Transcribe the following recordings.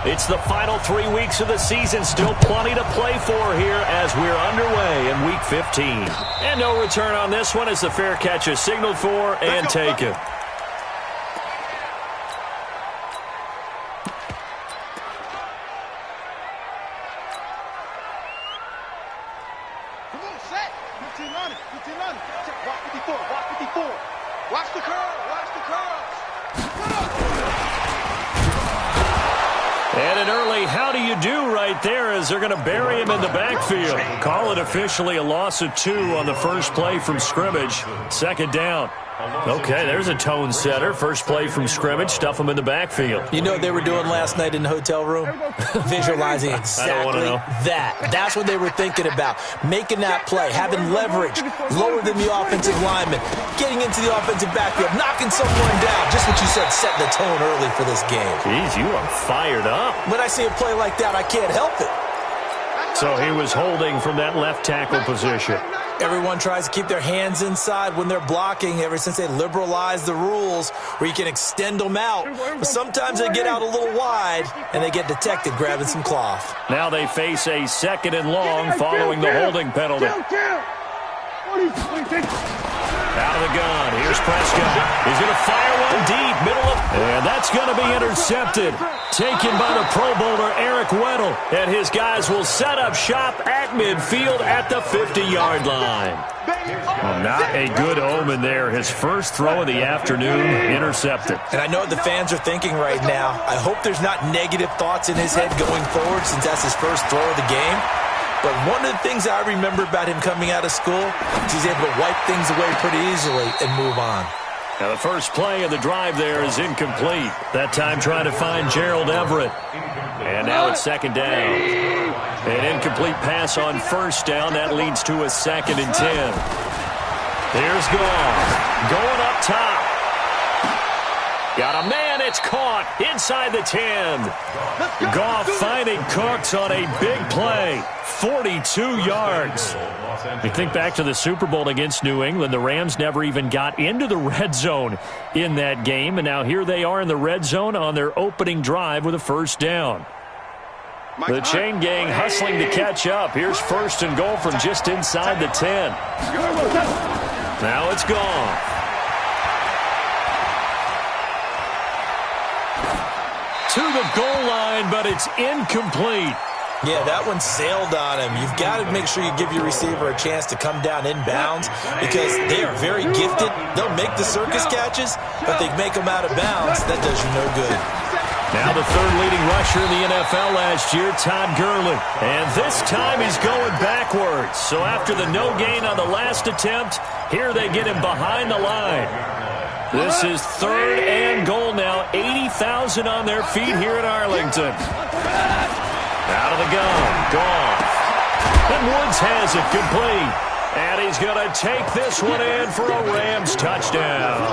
It's the final 3 weeks of the season. Still plenty to play for here as we're underway in Week 15. And no return on this one as the fair catch is signaled for and taken. Come on, set. 15 on it. 15 on it. Watch 54. Watch 54. Watch the curl. Watch the curls. And an early how do you do right there as they're going to bury him in the backfield. Call it officially a loss of 2 on the first play from scrimmage. Second down. Okay, there's a tone setter. First play from scrimmage, stuff him in the backfield. You know what they were doing last night in the hotel room? Visualizing exactly that. That's what they were thinking about. Making that play, having leverage, lower than the offensive lineman, getting into the offensive backfield, knocking someone down. Just what you said, setting the tone early for this game. Jeez, you are fired up. When I see a play like that, I can't help it. So he was holding from that left tackle position. Everyone tries to keep their hands inside when they're blocking ever since they liberalized the rules where you can extend them out. But sometimes they get out a little wide and they get detected grabbing some cloth. Now they face a 2nd and long following the holding penalty. Out of the gun. Here's Prescott. He's going to fire one deep. And that's going to be intercepted. Taken by the Pro Bowler, Eric Weddle. And his guys will set up shop at midfield at the 50-yard line. Well, not a good omen there. His first throw of the afternoon, intercepted. And I know what the fans are thinking right now. I hope there's not negative thoughts in his head going forward since that's his first throw of the game. But one of the things I remember about him coming out of school is he's able to wipe things away pretty easily and move on. Now the first play of the drive there is incomplete. That time trying to find Gerald Everett. And now it's 2nd down. An incomplete pass on 1st down. That leads to a 2nd and 10. Here's Goff. Going up top. Got a man. It's caught inside the 10. Goff finding Cooks on a big play. 42 yards. You think back to the Super Bowl against New England. The Rams never even got into the red zone in that game. And now here they are in the red zone on their opening drive with a 1st down. The chain gang hustling to catch up. Here's 1st and goal from just inside the 10. Now it's Goff. To the goal line, but it's incomplete. Yeah, that one sailed on him. You've got to make sure you give your receiver a chance to come down inbounds because they are very gifted. They'll make the circus catches, but they make them out of bounds. That does you no good. Now the 3rd leading rusher in the NFL last year, Todd Gurley. And this time he's going backwards. So after the no gain on the last attempt, here they get him behind the line. This is 3rd and goal now. 80,000 on their feet here in Arlington. Out of the gun. Goff. And Woods has it complete. And he's going to take this one in for a Rams touchdown.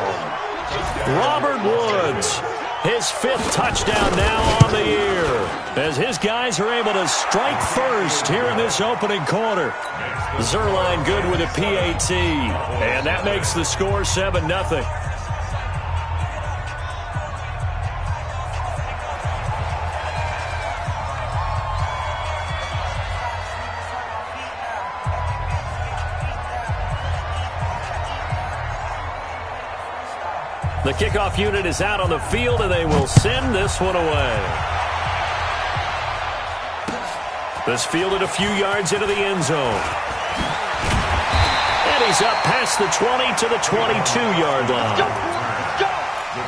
Robert Woods, his 5th touchdown now on the year. As his guys are able to strike first here in this opening quarter. Zerline good with a PAT. And that makes the score 7-0. The kickoff unit is out on the field, and they will send this one away. This fielded a few yards into the end zone. And he's up past the 20 to the 22-yard line. The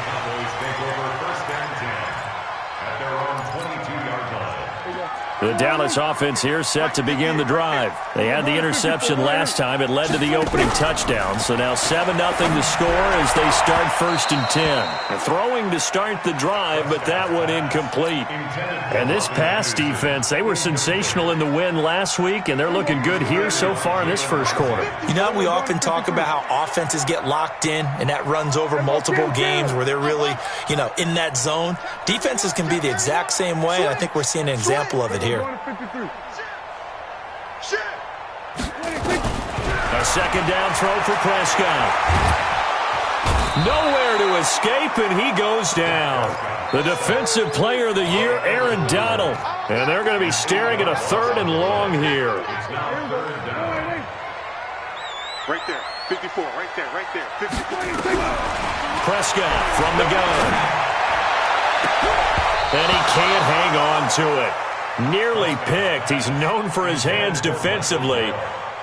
Cowboys take over 1st and 10 at their own 22-yard line. The Dallas offense here set to begin the drive. They had the interception last time. It led to the opening touchdown. So now 7-0 to score as they start 1st and 10. Throwing to start the drive, but that one incomplete. And this pass defense, they were sensational in the win last week, and they're looking good here so far in this first quarter. You know, we often talk about how offenses get locked in, and that runs over multiple games where they're really, in that zone. Defenses can be the exact same way, and I think we're seeing an example of it here. A 2nd down throw for Prescott. Nowhere to escape, and he goes down. The Defensive Player of the Year, Aaron Donald. And they're going to be staring at a 3rd and long here. Right there, 54, right there, 54. Prescott from the gun. And he can't hang on to it. Nearly picked. He's known for his hands defensively,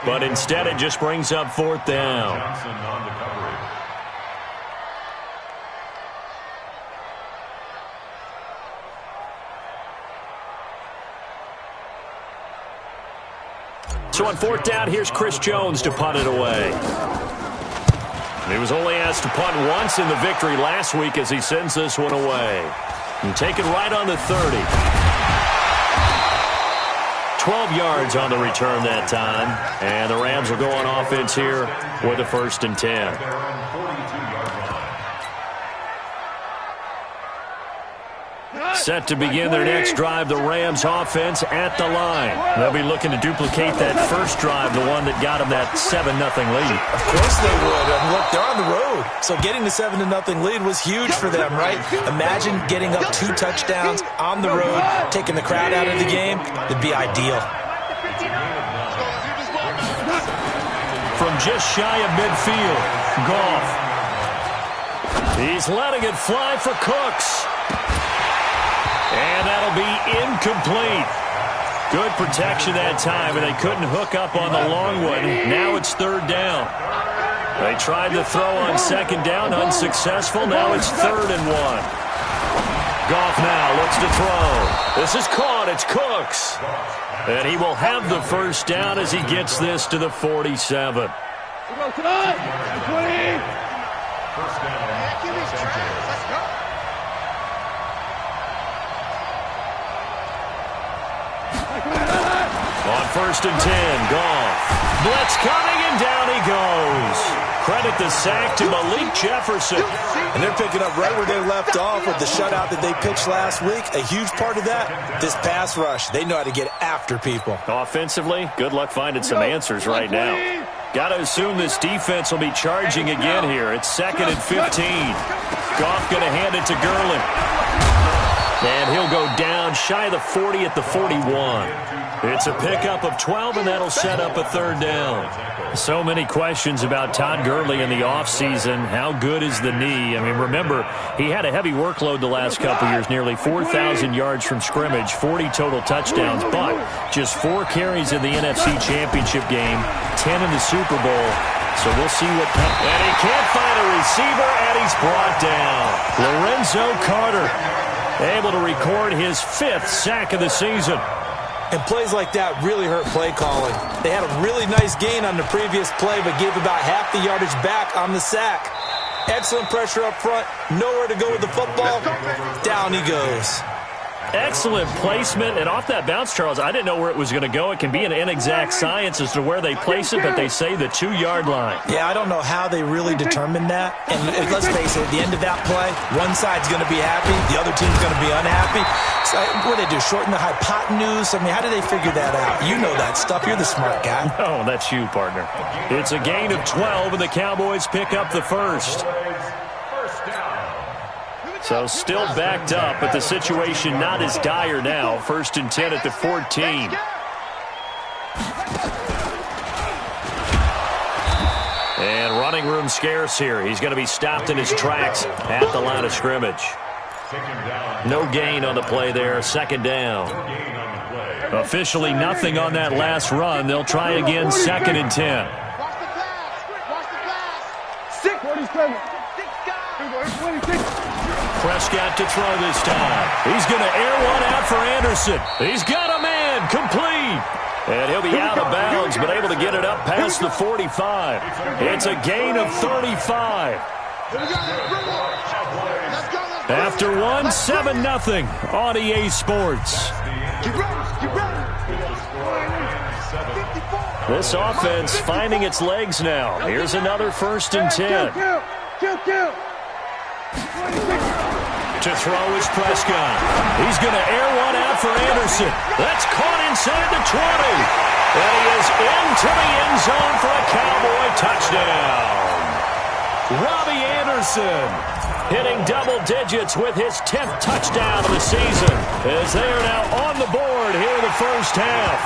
but instead it just brings up 4th down. Johnson on the coverage. So on 4th down, here's Chris Jones to punt it away. He was only asked to punt once in the victory last week as he sends this one away. And take it right on the 30. 12 yards on the return that time. And the Rams will go on offense here with a 1st and 10. Set to begin their next drive, the Rams offense at the line. They'll be looking to duplicate that first drive, the one that got them that 7-0 lead. Of course they would. And look, they're on the road. So getting the 7-0 lead was huge for them, right? Imagine getting up 2 touchdowns on the road, taking the crowd out of the game. It'd be ideal. From just shy of midfield, Goff. He's letting it fly for Cooks. And that'll be incomplete. Good protection that time, and they couldn't hook up on the long one. Now it's 3rd down. They tried to throw on 2nd down, unsuccessful. Now it's 3rd and 1. Goff now looks to throw. This is caught. It's Cooks. And he will have the 1st down as he gets this to the 47. First down. Let's go. On 1st and 10, Goff. Blitz coming, and down he goes. Credit the sack to Malik Jefferson. And they're picking up right where they left off with the shutout that they pitched last week. A huge part of that, this pass rush. They know how to get after people. Offensively, good luck finding some answers right now. Got to assume this defense will be charging again here. It's 2nd and 15. Goff going to hand it to Gurley. And he'll go down shy of the 40 at the 41. It's a pickup of 12, and that'll set up a 3rd down. So many questions about Todd Gurley in the offseason. How good is the knee? I mean, remember, he had a heavy workload the last couple years, nearly 4,000 yards from scrimmage, 40 total touchdowns, but just 4 carries in the NFC Championship game, 10 in the Super Bowl. So we'll see what comes. And he can't find a receiver, and he's brought down. Lorenzo Carter able to record his 5th sack of the season. And plays like that really hurt play calling. They had a really nice gain on the previous play, but gave about half the yardage back on the sack. Excellent pressure up front. Nowhere to go with the football. Down he goes. Excellent placement, and off that bounce, Charles, I didn't know where it was going to go. It can be an inexact science as to where they place it, but they say the 2-yard line. Yeah, I don't know how they really determined that. And let's face it, at the end of that play, one side's going to be happy, the other team's going to be unhappy. So what do they do, shorten the hypotenuse? I mean, how do they figure that out? You know that stuff. You're the smart guy. Oh, that's you, partner. It's a gain of 12, and the Cowboys pick up the 1st. So still backed up, but the situation not as dire now. 1st and 10 at the 14. And running room scarce here. He's going to be stopped in his tracks at the line of scrimmage. No gain on the play there. 2nd down. Officially nothing on that last run. They'll try again, 2nd and 10. Prescott to throw this time. He's going to air one out for Anderson. He's got a man, complete. And he'll be out of bounds, but able to get it up past the 45. It's a gain of 35. After one, 7-0 on EA Sports. This offense finding its legs now. Here's another 1st and 10. To throw is Prescott. He's going to air one out for Anderson. That's caught inside the 20. And he is into the end zone for a Cowboy touchdown. Robbie Anderson hitting double digits with his 10th touchdown of the season as they are now on the board here in the first half.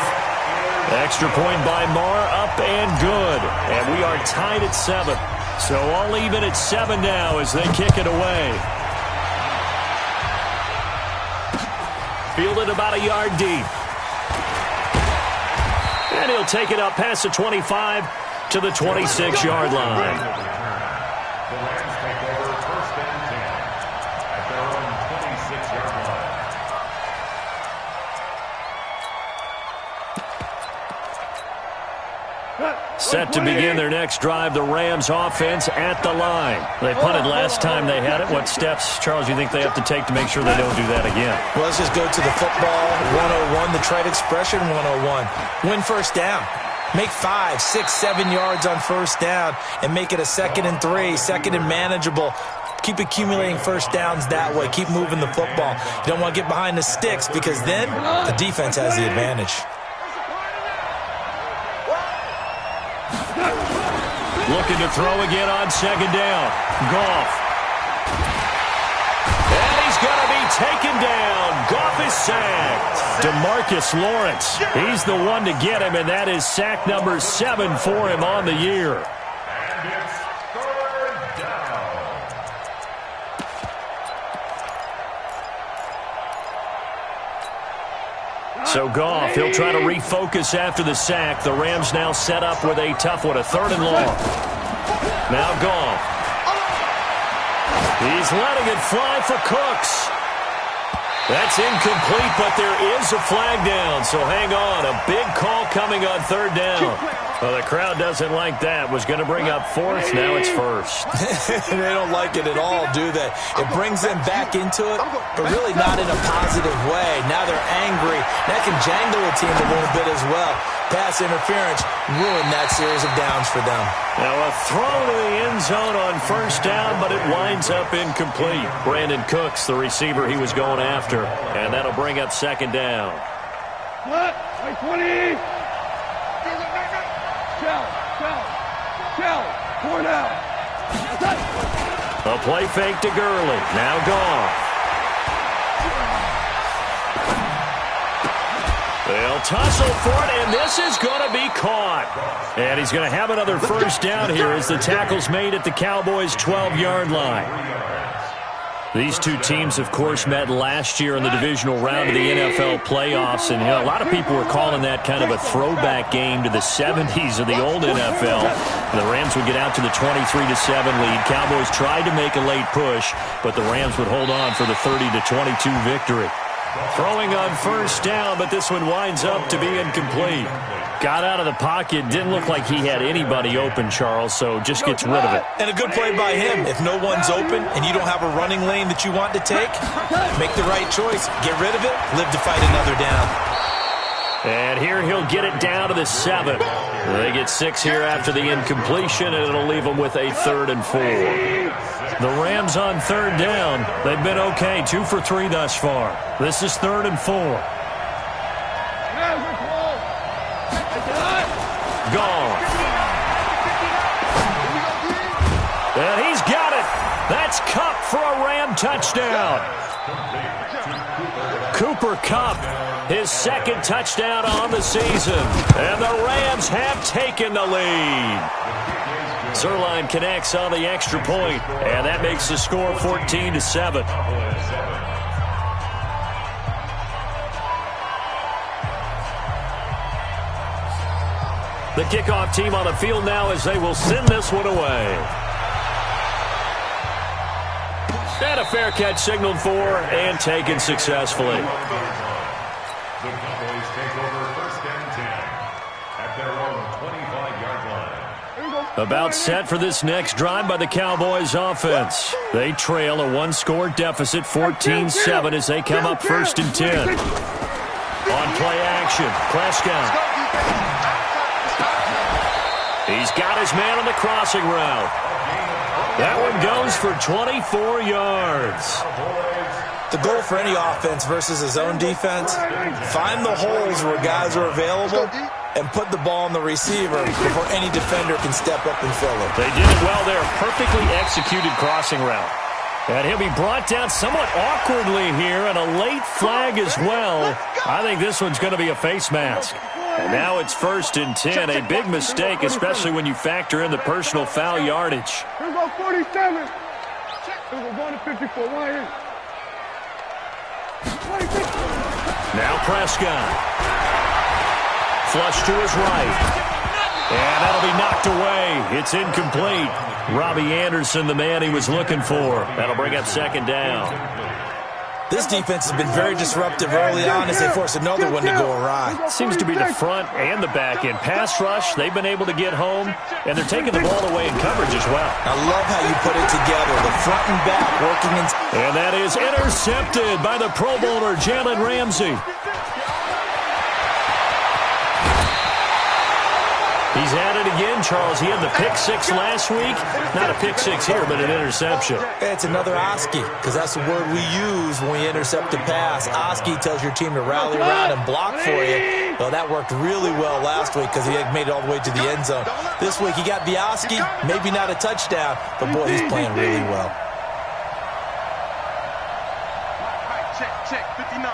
Extra point by Marr, up and good. And we are tied at 7. So all even at 7 now as they kick it away. Fielded about a yard deep. And he'll take it up past the 25 to the 26-yard line. Set to begin their next drive, the Rams offense at the line. They punted last time they had it. What steps, Charles, do you think they have to take to make sure they don't do that again? Well, let's just go to the football 101, the trade expression 101. Win first down. Make 5, 6, 7 yards on first down and make it a 2nd and 3, 2nd and manageable. Keep accumulating first downs that way. Keep moving the football. You don't want to get behind the sticks because then the defense has the advantage. Looking to throw again on 2nd down. Goff. And he's going to be taken down. Goff is sacked. DeMarcus Lawrence. He's the one to get him, and that is sack number 7 for him on the year. And it's 3rd down. So Goff, he'll try to refocus after the sack. The Rams now set up with a tough one, a 3rd and long. Now Goff. He's letting it fly for Cooks. That's incomplete, but there is a flag down, so hang on. A big call coming on 3rd down. Well, the crowd doesn't like that. Was going to bring up 4th, now it's 1st. They don't like it at all, do they? It brings them back into it, but really not in a positive way. Now they're angry. That can jangle the team a little bit as well. Pass interference ruined that series of downs for them. Now a throw to the end zone on 1st down, but it winds up incomplete. Brandon Cooks, the receiver he was going after, and that'll bring up 2nd down. What? 20. Shell. 4 down. A play fake to Gurley. Now Goff. They'll tussle for it, and this is going to be caught. And he's going to have another 1st down here as the tackle's made at the Cowboys' 12-yard line. These two teams, of course, met last year in the divisional round of the NFL playoffs, and a lot of people were calling that kind of a throwback game to the 70s of the old NFL. The Rams would get out to the 23-7 lead. Cowboys tried to make a late push, but the Rams would hold on for the 30-22 victory. Throwing on 1st down, but this one winds up to be incomplete. Got out of the pocket, didn't look like he had anybody open, Charles, so just gets rid of it. And a good play by him. If no one's open and you don't have a running lane that you want to take, make the right choice. Get rid of it, live to fight another down. And here he'll get it down to the 7. They get 6 here after the incompletion, and it'll leave them with a 3rd and 4. The Rams on 3rd down. They've been okay, 2 for 3 thus far. This is 3rd and 4. Gone. And he's got it. That's Kupp for a Ram touchdown. Cooper Kupp, his 2nd touchdown on the season. And the Rams have taken the lead. Zerline connects on the extra point, and that makes the score 14-7. The kickoff team on the field now as they will send this one away. And a fair catch signaled for and taken successfully. The Cowboys take over 1st and 10 at their own 25-yard line. About set for this next drive by the Cowboys offense. They trail a 1-score deficit, 14-7, as they come up 1st and 10. On play action, Prescott. He's got his man on the crossing route. That one goes for 24 yards. The goal for any offense versus his own defense, find the holes where guys are available and put the ball on the receiver before any defender can step up and fill it. They did it well there. Perfectly executed crossing route. And he'll be brought down somewhat awkwardly here, and a late flag as well. I think this one's going to be a face mask. And now it's 1st and 10. A big mistake, especially when you factor in the personal foul yardage. Here we go, 47. Here we go, going to 54. Why here? Now Prescott. Flush to his right. And that'll be knocked away. It's incomplete. Robbie Anderson, the man he was looking for. That'll bring up 2nd down. This defense has been very disruptive early on as they force another one to go awry. Seems to be the front and the back end. Pass rush, they've been able to get home, and they're taking the ball away in coverage as well. I love how you put it together, the front and back working in. And that is intercepted by the Pro Bowler, Jalen Ramsey. He's at it again, Charles. He had the pick 6 last week. Not a pick 6 here, but an interception. It's another Oski, because that's the word we use when we intercept a pass. Oski tells your team to rally around and block for you. Well, that worked really well last week because he had made it all the way to the end zone. This week he got the Oski, maybe not a touchdown, but boy, he's playing really well. Check, 59.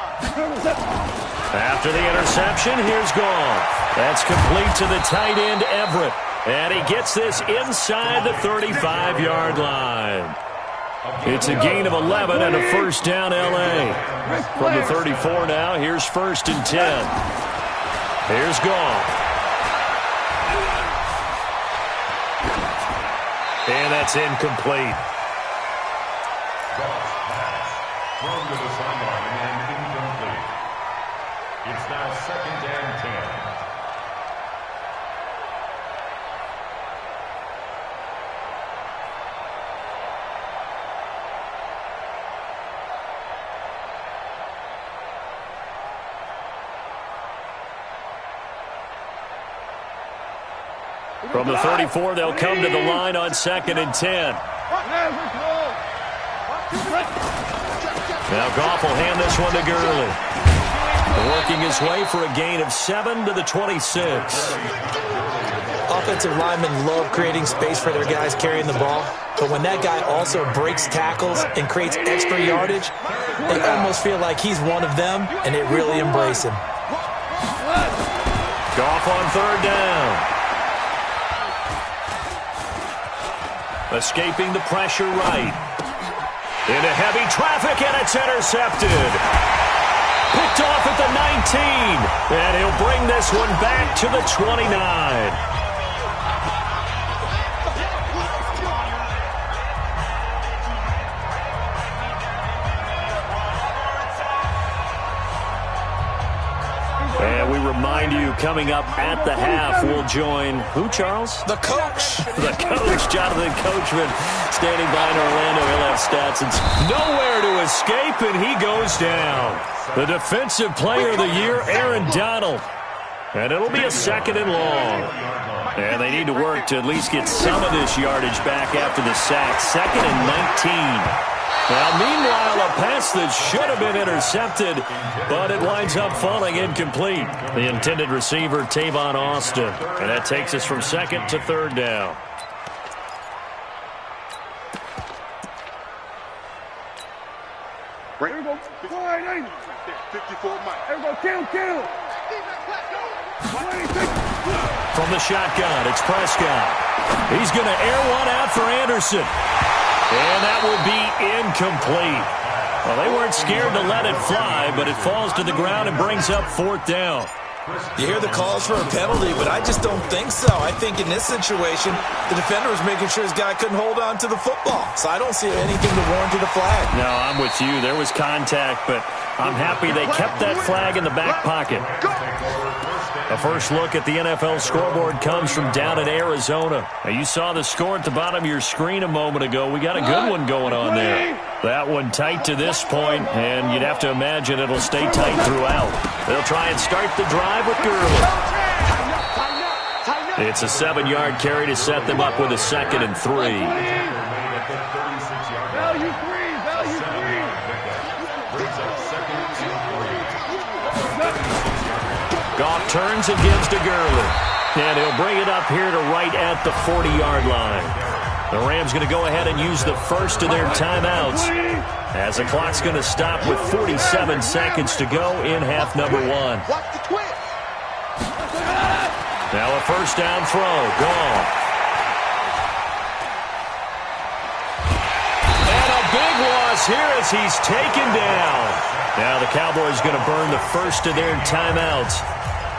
After the interception, here's Gall. That's complete to the tight end, Everett. And he gets this inside the 35-yard line. It's a gain of 11 and a 1st down, L.A. From the 34 now, here's 1st and 10. Here's Gall. And that's incomplete. Goff's pass thrown to the sideline and incomplete. It's now 2nd and 10. From the 34, they'll come to the line on 2nd and 10. Now Goff will hand this one to Gurley. Working his way for a gain of 7 to the 26. Offensive linemen love creating space for their guys carrying the ball, but when that guy also breaks tackles and creates extra yardage, they almost feel like he's one of them, and they really embrace him. Goff on 3rd down. Escaping the pressure right. Into heavy traffic, and it's intercepted. Picked off at the 19. And he'll bring this one back to the 29. And we remind you, coming up at the half, we'll join who, Charles? The coach. The coach, Jonathan Coachman, standing by in Orlando. He'll have stats. It's nowhere to escape, and he goes down. The defensive player of the year, Aaron Donald. And it'll be a 2nd and long. And they need to work to at least get some of this yardage back after the sack. 2nd and 19. Well, meanwhile, a pass that should have been intercepted, but it winds up falling incomplete. The intended receiver, Tavon Austin. And that takes us from 2nd to 3rd down. Here we go. 54 Mike. Here we go. Kill. From the shotgun, it's Prescott. He's going to air one out for Anderson. And that will be incomplete. Well, they weren't scared to let it fly, but it falls to the ground and brings up 4th down. You hear the calls for a penalty, but I just don't think so. I think in this situation, the defender was making sure his guy couldn't hold on to the football. So I don't see anything to warrant a flag. No, I'm with you. There was contact, but I'm happy they kept that flag in the back pocket. A first look at the NFL scoreboard comes from down in Arizona. Now, you saw the score at the bottom of your screen a moment ago. We got a good one going on there. That one tight to this point, and you'd have to imagine it'll stay tight throughout. They'll try and start the drive with Gurley. It's a 7-yard carry to set them up with a 2nd and 3. Value three. Goff turns and gives to Gurley. And he'll bring it up here to right at the 40-yard line. The Rams going to go ahead and use the first of their timeouts as the clock's going to stop with 47 seconds to go in half number 1. Watch the twist. Now a first down throw. Goff. And a big loss here as he's taken down. Now the Cowboys going to burn the first of their timeouts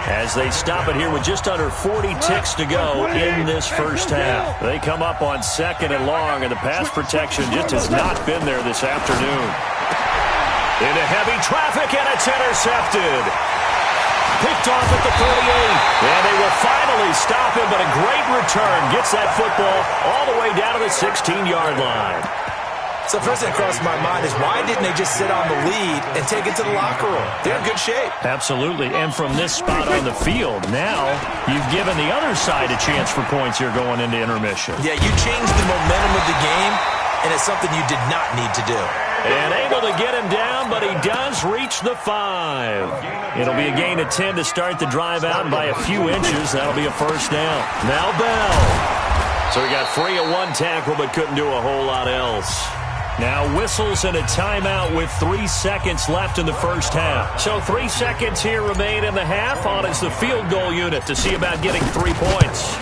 as they stop it here with just under 40 ticks to go in this first half. They come up on 2nd and long, and the pass protection just has not been there this afternoon. Into heavy traffic, and it's intercepted. Picked off at the 38, and they will finally stop him, but a great return gets that football all the way down to the 16-yard line. So first thing that crossed my mind is why didn't they just sit on the lead and take it to the locker room? They're in good shape. Absolutely, and from this spot on the field, now you've given the other side a chance for points here going into intermission. Yeah, you changed the momentum of the game, and it's something you did not need to do. And able to get him down, but he does reach the 5. It'll be a gain of 10 to start the drive out, and by a few inches, that'll be a first down. Now Bell. So he got free of one tackle, but couldn't do a whole lot else. Now whistles and a timeout with 3 seconds left in the first half. So 3 seconds here remain in the half. On is the field goal unit to see about getting 3 points.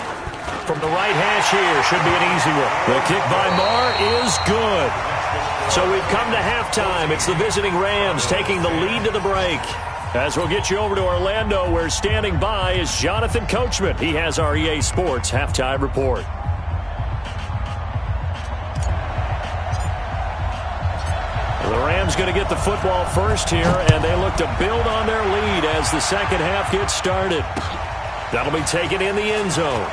From the right hash here, should be an easy one. The kick by Marr is good. So we've come to halftime. It's the visiting Rams taking the lead to the break. As we'll get you over to Orlando, where standing by is Jonathan Coachman. He has our EA Sports halftime report. The Rams going to get the football first here, and they look to build on their lead as the second half gets started. That'll be taken in the end zone.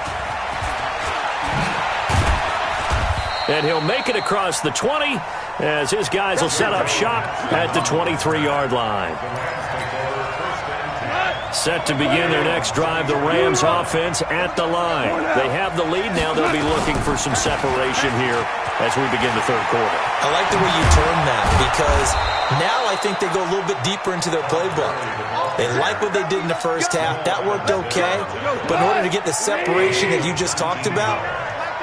And he'll make it across the 20 as his guys will set up shop at the 23-yard line. Set to begin their next drive, the Rams offense at the line. They have the lead now. They'll be looking for some separation here as we begin the third quarter. I like the way you term that because now I think they go a little bit deeper into their playbook. They like what they did in the first half. That worked okay. But in order to get the separation that you just talked about,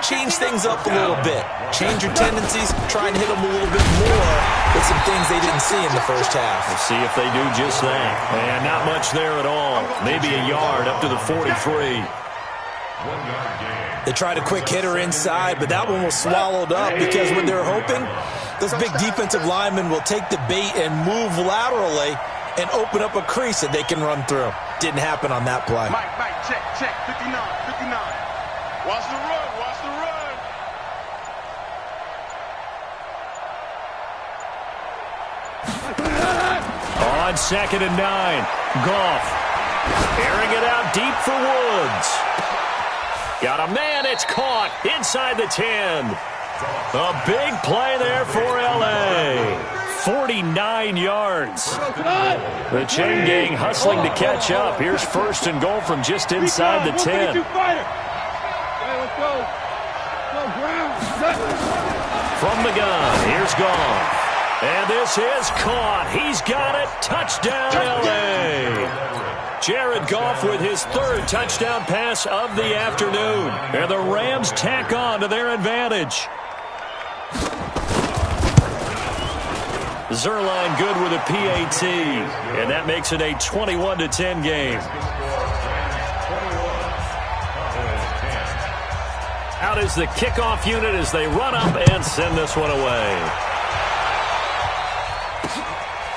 change things up a little bit. Change your tendencies. Try and hit them a little bit more with some things they didn't see in the first half. We'll see if they do just that. And not much there at all. Maybe a yard up to the 43. They tried a quick hitter inside, but that one was swallowed up because when they're hoping, those big defensive linemen will take the bait and move laterally and open up a crease that they can run through. Didn't happen on that play. Mike, check, 59. Watch the run. On 2nd and 9, Goff airing it out deep for Woods. Got a man, it's caught inside the 10. A big play there for L.A. 49 yards. The chain gang hustling to catch up. Here's 1st and goal from just inside the 10. From the gun, here's Goff. And this is caught. He's got it. Touchdown, L.A. Jared Goff with his 3rd touchdown pass of the afternoon. And the Rams tack on to their advantage. Zerline good with a PAT. And that makes it a 21-10 game. Out is the kickoff unit as they run up and send this one away.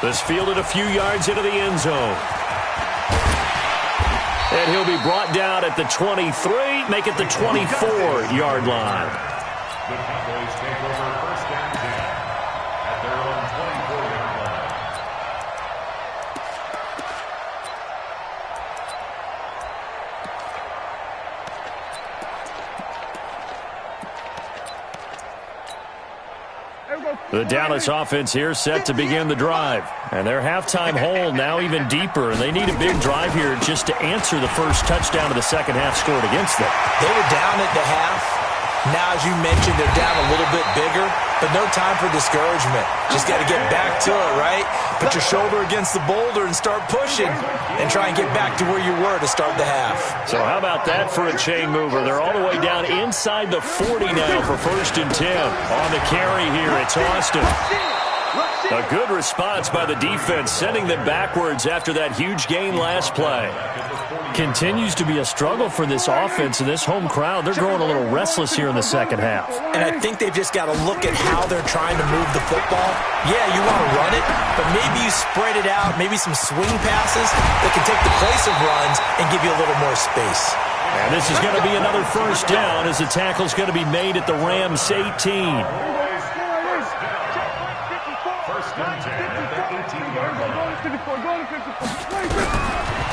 This fielded a few yards into the end zone. And he'll be brought down at the 23, make it the 24-yard line. The Cowboys take over 1st and 10 at their own 24-yard line. The Dallas offense here set to begin the drive. And their halftime hole now even deeper. And they need a big drive here just to answer the first touchdown of the second half scored against them. They were down at the half. Now, as you mentioned, they're down a little bit bigger, but no time for discouragement. Just got to get back to it, right? Put your shoulder against the boulder and start pushing and try and get back to where you were to start the half. So how about that for a chain mover? They're all the way down inside the 40 now for 1st and 10. On the carry here, it's Austin. A good response by the defense, sending them backwards after that huge gain last play. Continues to be a struggle for this offense and this home crowd. They're growing a little restless here in the second half. And I think they've just got to look at how they're trying to move the football. Yeah, you want to run it, but maybe you spread it out, maybe some swing passes that can take the place of runs and give you a little more space. And this is going to be another 1st down as the tackle's going to be made at the Rams 18.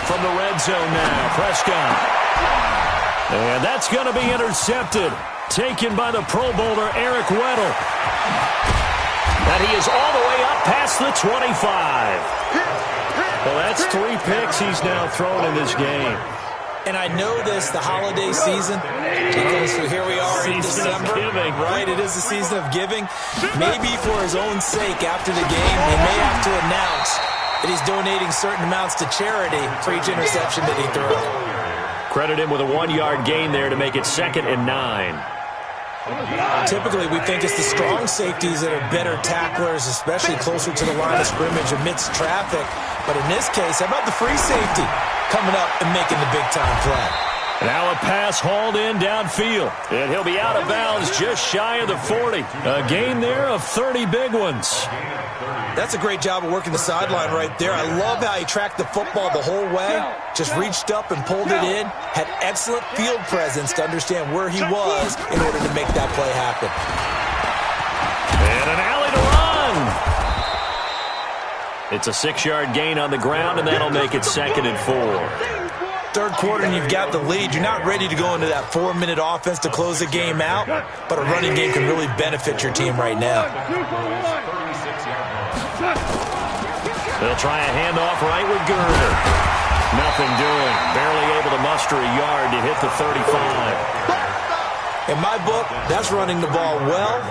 From the red zone now, Prescott. And that's going to be intercepted. Taken by the Pro Bowler, Eric Weddle. And he is all the way up past the 25. Well, that's 3 picks he's now thrown in this game. And I know this, the holiday season, because here we are in December, right? It is the season of giving. Maybe for his own sake, after the game, he may have to announce that he's donating certain amounts to charity for each interception that he throws. Credit him with a 1-yard gain there to make it 2nd and 9. Typically, we think it's the strong safeties that are better tacklers, especially closer to the line of scrimmage amidst traffic. But in this case, how about the free safety coming up and making the big-time play? Now a pass hauled in downfield. And he'll be out of bounds just shy of the 40. A gain there of 30 big ones. That's a great job of working the sideline right there. I love how he tracked the football the whole way. Just reached up and pulled it in. Had excellent field presence to understand where he was in order to make that play happen. And an alley to run. It's a 6-yard gain on the ground, and that'll make it 2nd and 4. Third quarter and you've got the lead. You're not ready to go into that 4-minute offense to close the game out, but a running game can really benefit your team right now. They'll try a handoff right with Gurner. Nothing doing. Barely able to muster a yard to hit the 35. In my book, that's running the ball well,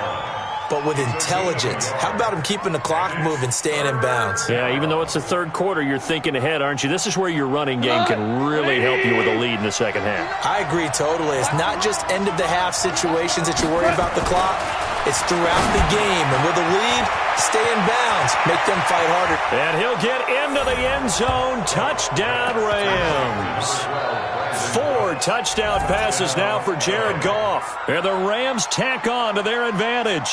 but with intelligence. How about him keeping the clock moving, staying in bounds? Yeah, even though it's the third quarter, you're thinking ahead, aren't you? This is where your running game can really help you with a lead in the second half. I agree totally. It's not just end-of-the-half situations that you're worried about the clock. It's throughout the game. And with a lead, stay in bounds. Make them fight harder. And he'll get into the end zone. Touchdown, Rams. 4 touchdown passes now for Jared Goff. And the Rams tack on to their advantage.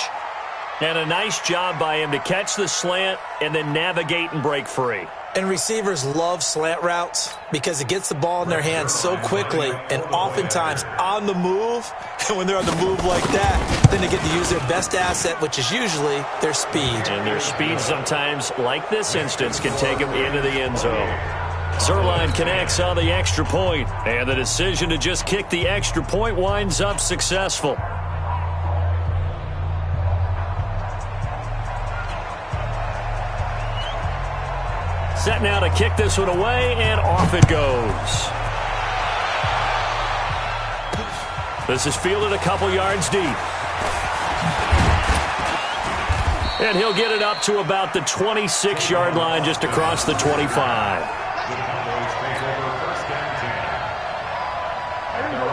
And a nice job by him to catch the slant and then navigate and break free. And receivers love slant routes because it gets the ball in their hands so quickly and oftentimes on the move. And when they're on the move like that, then they get to use their best asset, which is usually their speed. And their speed sometimes, like this instance, can take them into the end zone. Zerline connects on the extra point, and the decision to just kick the extra point winds up successful. Set now to kick this one away, and off it goes. This is fielded a couple yards deep. And he'll get it up to about the 26-yard line, just across the 25.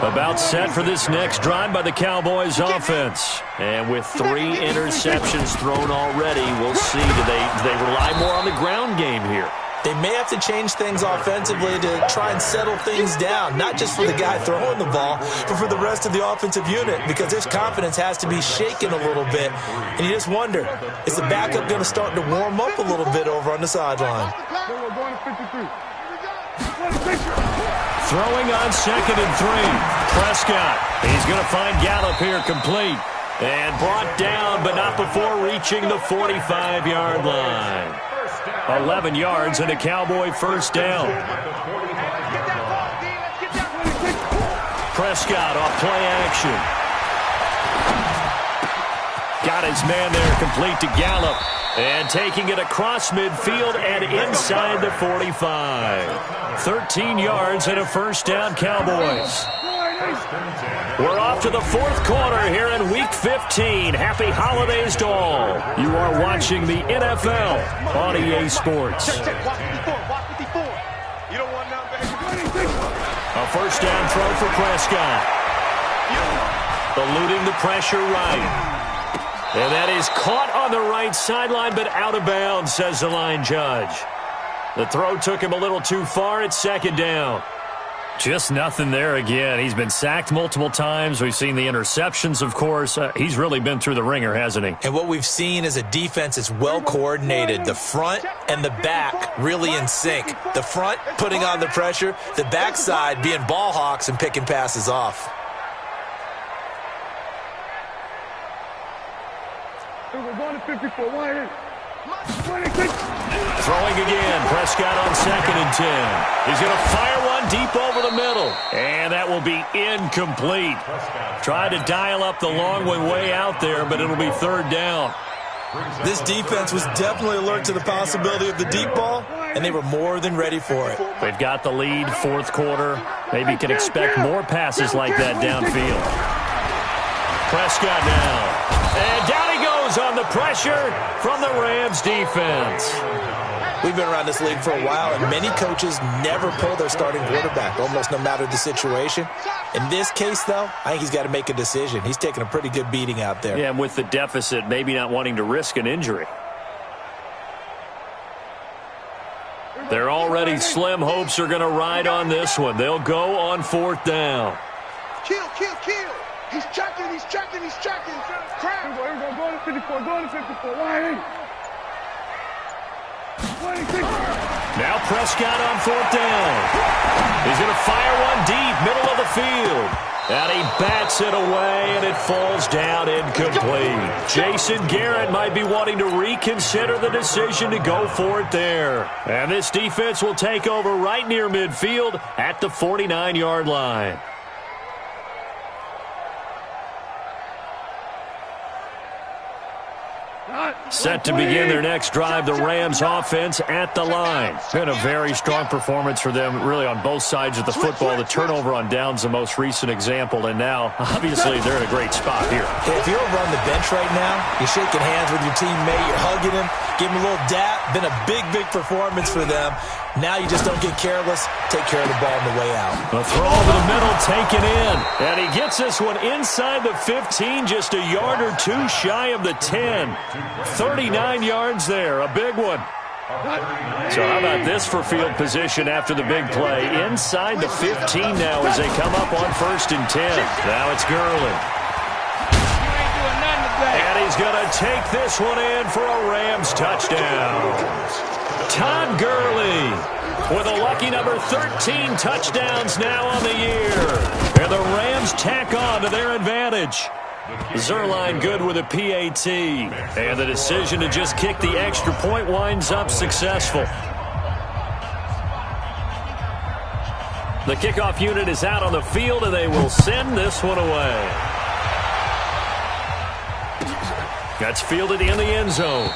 About set for this next drive by the Cowboys offense. And with 3 interceptions thrown already, we'll see. Do they rely more on the ground game here? They may have to change things offensively to try and settle things down, not just for the guy throwing the ball, but for the rest of the offensive unit, because their confidence has to be shaken a little bit. And you just wonder, is the backup going to start to warm up a little bit over on the sideline? Throwing on 2nd and 3. Prescott. He's going to find Gallup here complete. And brought down, but not before reaching the 45-yard line. 11 yards and a Cowboy first down. Prescott off play action. Got his man there complete to Gallup. And taking it across midfield and inside the 45. 13 yards and a first down, Cowboys. We're on off to the fourth quarter here in Week 15. Happy holidays to all. You are watching the NFL on EA Sports. A first down throw for Prescott. Eluding the pressure right. And that is caught on the right sideline, but out of bounds, says the line judge. The throw took him a little too far. It's second down. Just nothing there again. He's been sacked multiple times. We've seen the interceptions, of course. He's really been through the ringer, hasn't he? And what we've seen is a defense that's well coordinated. The front and the back really in sync. The front putting on the pressure. The backside being ball hawks and picking passes off. We're going to 54. Throwing again. Prescott on 2nd and 10. He's going to fire one deep over the middle. And that will be incomplete. Tried to dial up the long way out there, but it'll be third down. This defense was definitely alert to the possibility of the deep ball, and they were more than ready for it. They've got the lead, fourth quarter. Maybe you can expect more passes like that downfield. Prescott now. And down he goes on the pressure from the Rams defense. We've been around this league for a while, and many coaches never pull their starting quarterback, almost no matter the situation. In this case, though, I think he's got to make a decision. He's taking a pretty good beating out there. Yeah, and with the deficit, maybe not wanting to risk an injury. Their already slim hopes are going to ride on this one. They'll go on fourth down. Kill. He's checking. Crap. Go to 54. Now Prescott on fourth down. He's going to fire one deep, middle of the field. And he bats it away, and it falls down incomplete. Jason Garrett might be wanting to reconsider the decision to go for it there. And this defense will take over right near midfield at the 49-yard line. Set to begin their next drive, the Rams offense at the line. Been a very strong performance for them, really on both sides of the football. The turnover on downs, the most recent example, and now, obviously, they're in a great spot here. If you're over on the bench right now, you're shaking hands with your teammate, you're hugging him, give him a little dap. Been a big performance for them. Now you just don't get careless. Take care of the ball on the way out. A throw over the middle, taken in. And he gets this one inside the 15, just a yard or two shy of the 10. 39 yards there, a big one. So how about this for field position after the big play? Inside the 15 now as they come up on 1st and 10. Now it's Gurley. And he's going to take this one in for a Rams touchdown. Todd Gurley with a lucky number 13 touchdowns now on the year. And the Rams tack on to their advantage. Zerline good with a PAT. And the decision to just kick the extra point winds up successful. The kickoff unit is out on the field, and they will send this one away. That's fielded in the end zone.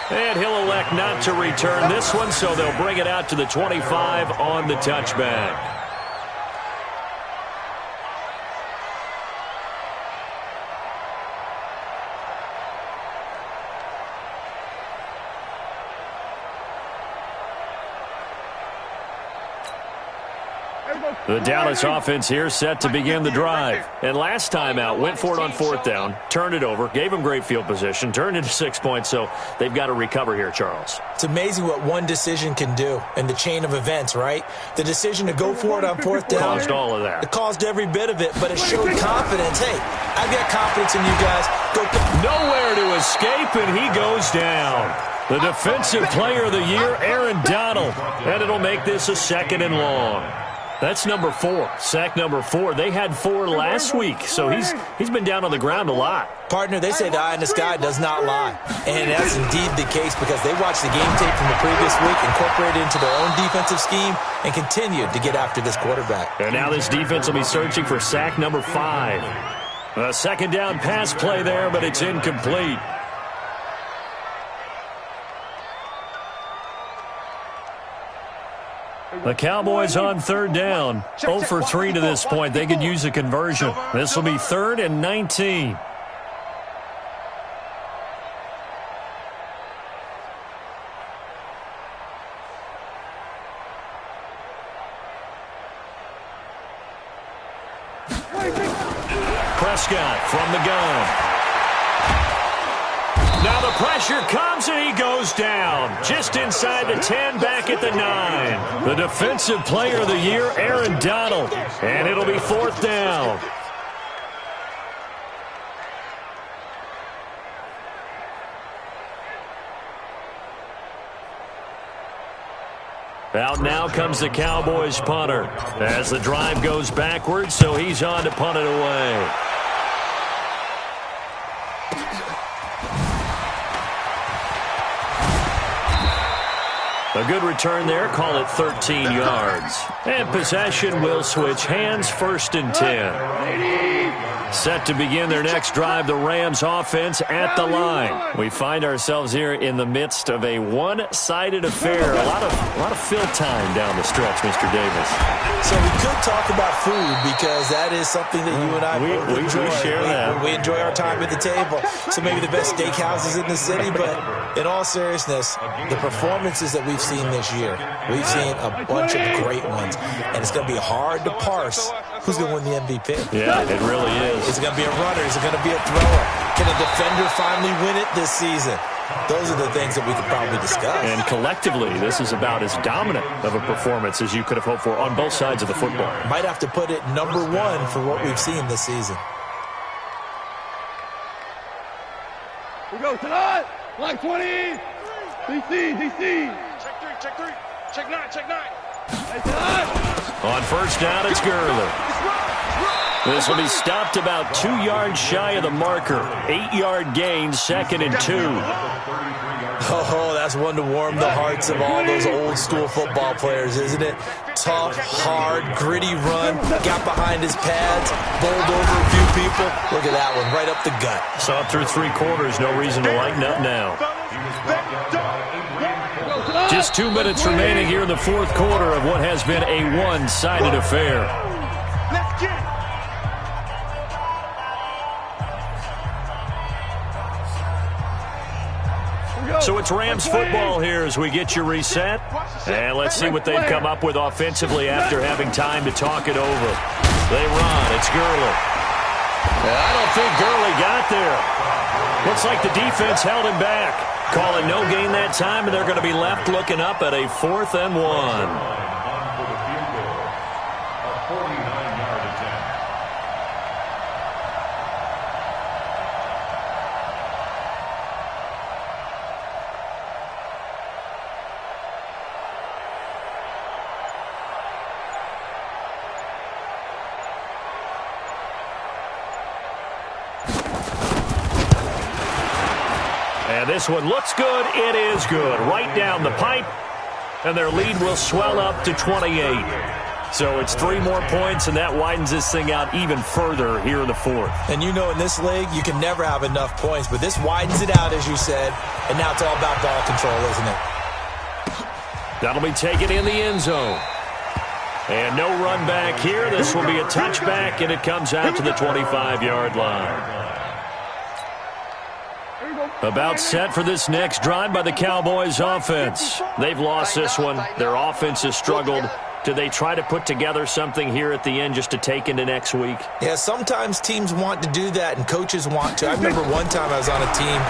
And he'll elect not to return this one, so they'll bring it out to the 25 on the touchback. The Dallas offense here set to begin the drive. And last time out, went for it on fourth down, turned it over, gave them great field position, turned into 6 points, so they've got to recover here, Charles. It's amazing what one decision can do in the chain of events, right? The decision to go for it on fourth down. Caused all of that. It caused every bit of it, but it showed confidence. Hey, I've got confidence in you guys. Go. Nowhere to escape, and he goes down. The defensive player of the year, Aaron Donald. And it'll make this a 2nd and long. That's number 4, sack number 4. They had 4 last week, so he's been down on the ground a lot. Partner, they say the eye in the sky does not lie. And that's indeed the case because they watched the game tape from the previous week, incorporated it into their own defensive scheme, and continued to get after this quarterback. And now this defense will be searching for sack number 5. A 2nd down pass play there, but it's incomplete. The Cowboys on third down. 0 for 3 to this point. They could use a conversion. This will be 3rd and 19. Prescott from the gun. Now the pressure comes and he goes down. Just inside the 10, back at the 9. The defensive player of the year, Aaron Donald. And it'll be 4th down. Out now comes the Cowboys punter as the drive goes backwards, so he's on to punt it away. A good return there, call it 13 yards. And possession will switch hands, 1st and 10. Set to begin their next drive, the Rams offense at the line. We find ourselves here in the midst of a one-sided affair. A lot of fill time down the stretch, Mr. Davis. So we could talk about food because that is something that you and I both enjoy. We share that. We enjoy our time at the table. So maybe the best steakhouses in the city, but in all seriousness, the performances that we've seen this year, we've seen a bunch of great ones, and it's going to be hard to parse who's going to win the MVP. Yeah, it really is. Is it going to be a runner? Is it going to be a thrower? Can a defender finally win it this season? Those are the things that we could probably discuss. And collectively, this is about as dominant of a performance as you could have hoped for on both sides of the football. Might have to put it number 1 for what we've seen this season. We go tonight. Like 20. DC. Check 3. Check 9. Hey, tonight. On first down, it's Gurley. This will be stopped about 2 yards shy of the marker. 8-yard gain, 2nd and 2. Oh, that's one to warm the hearts of all those old-school football players, isn't it? Tough, hard, gritty run, got behind his pads, bowled over a few people. Look at that one, right up the gut. Saw it through 3 quarters, no reason to lighten up now. Just 2 minutes remaining here in the 4th quarter of what has been a one-sided affair. Let's get it. So it's Rams football here as we get you reset. And let's see what they've come up with offensively after having time to talk it over. They run. It's Gurley. I don't think Gurley got there. Looks like the defense held him back. Calling no gain that time, and they're going to be left looking up at a 4th and 1. And this one looks good. It is good. Right down the pipe. And their lead will swell up to 28. So it's 3 more points, and that widens this thing out even further here in the 4th. And you know in this league, you can never have enough points. But this widens it out, as you said. And now it's all about ball control, isn't it? That'll be taken in the end zone. And no run back here. This will be a touchback, and it comes out to the 25-yard line. About set for this next drive by the Cowboys offense. They've lost this one. Their offense has struggled. Do they try to put together something here at the end just to take into next week? Yeah, sometimes teams want to do that and coaches want to. I remember one time I was on a team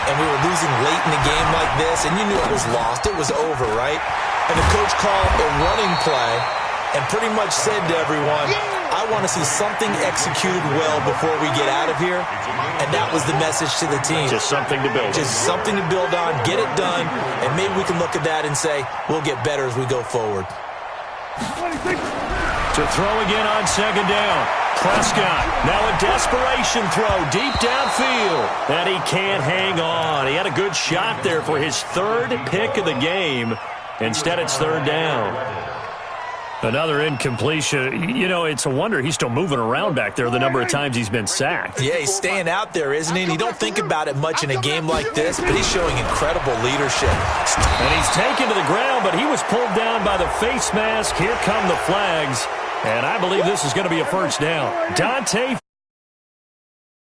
and we were losing late in a game like this, and you knew it was lost. It was over, right? And the coach called a running play and pretty much said to everyone, I want to see something executed well before we get out of here. And that was the message to the team. Just something to build on. Just something to build on, get it done, and maybe we can look at that and say, we'll get better as we go forward. To throw again on 2nd down. Prescott, now a desperation throw deep downfield. And he can't hang on. He had a good shot there for his 3rd pick of the game. Instead, it's 3rd down. Another incompletion. You know, it's a wonder he's still moving around back there the number of times he's been sacked. Yeah, he's staying out there, isn't he? And you don't think about it much in a game like this, but he's showing incredible leadership. And he's taken to the ground, but he was pulled down by the face mask. Here come the flags. And I believe this is going to be a first down. Dante